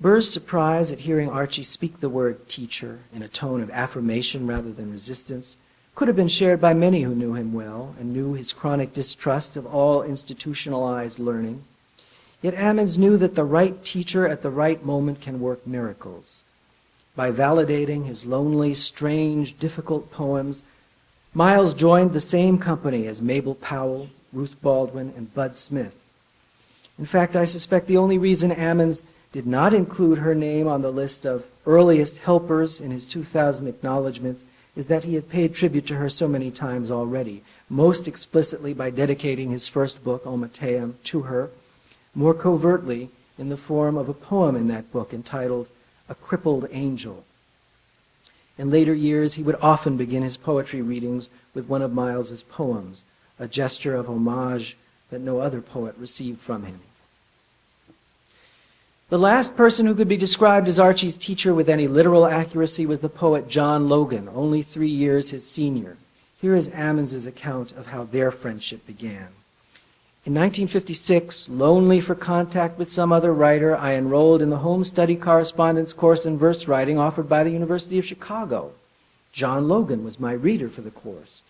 Burr's surprise at hearing Archie speak the word teacher in a tone of affirmation rather than resistance could have been shared by many who knew him well and knew his chronic distrust of all institutionalized learning. Yet Ammons knew that the right teacher at the right moment can work miracles. By validating his lonely, strange, difficult poems, Miles joined the same company as Mabel Powell, Ruth Baldwin, and Bud Smith. In fact, I suspect the only reason Ammons did not include her name on the list of earliest helpers in his 2000 acknowledgments is that he had paid tribute to her so many times already, most explicitly by dedicating his first book, O Mateum, to her, more covertly in the form of a poem in that book entitled A Crippled Angel. In later years, he would often begin his poetry readings with one of Miles's poems, a gesture of homage that no other poet received from him. The last person who could be described as Archie's teacher with any literal accuracy was the poet John Logan, only 3 years his senior. Here is Ammons's account of how their friendship began. In 1956, lonely for contact with some other writer, I enrolled in the home study correspondence course in verse writing offered by the University of Chicago. John Logan was my reader for the course.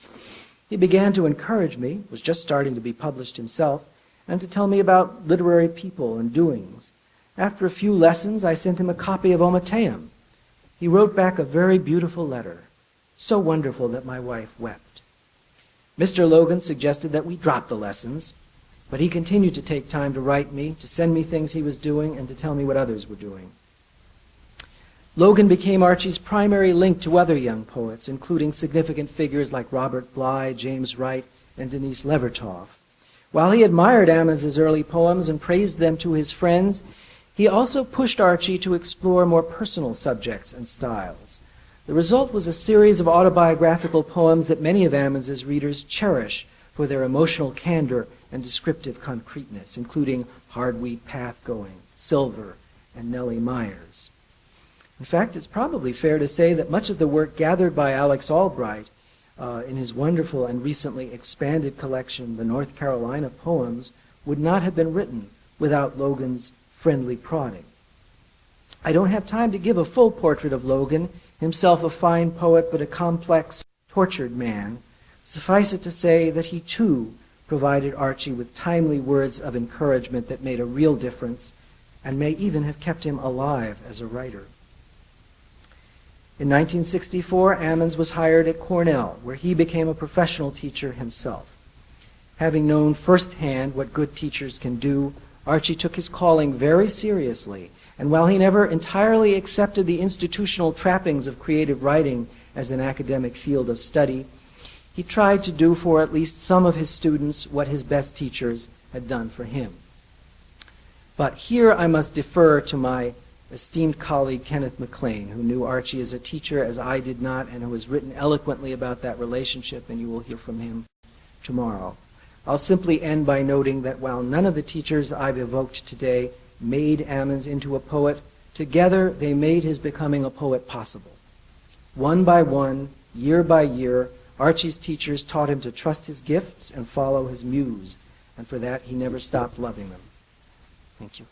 He began to encourage me, was just starting to be published himself, and to tell me about literary people and doings. After a few lessons, I sent him a copy of O Mateum. He wrote back a very beautiful letter, so wonderful that my wife wept. Mr. Logan suggested that we drop the lessons, but he continued to take time to write me, to send me things he was doing, and to tell me what others were doing. Logan became Archie's primary link to other young poets, including significant figures like Robert Bly, James Wright, and Denise Levertov. While he admired Ammons's early poems and praised them to his friends, he also pushed Archie to explore more personal subjects and styles. The result was a series of autobiographical poems that many of Ammons's readers cherish for their emotional candor and descriptive concreteness, including Hard Wheat Path Going, Silver, and Nellie Myers. In fact, it's probably fair to say that much of the work gathered by Alex Albright in his wonderful and recently expanded collection, The North Carolina Poems, would not have been written without Logan's friendly prodding. I don't have time to give a full portrait of Logan, himself a fine poet but a complex, tortured man. Suffice it to say that he too provided Archie with timely words of encouragement that made a real difference and may even have kept him alive as a writer. In 1964, Ammons was hired at Cornell, where he became a professional teacher himself. Having known firsthand what good teachers can do, Archie took his calling very seriously, and while he never entirely accepted the institutional trappings of creative writing as an academic field of study, he tried to do for at least some of his students what his best teachers had done for him. But here I must defer to my esteemed colleague Kenneth McLean, who knew Archie as a teacher as I did not, and who has written eloquently about that relationship, and you will hear from him tomorrow. I'll simply end by noting that while none of the teachers I've evoked today made Ammons into a poet, together they made his becoming a poet possible. One by one, year by year, Archie's teachers taught him to trust his gifts and follow his muse, and for that he never stopped loving them. Thank you.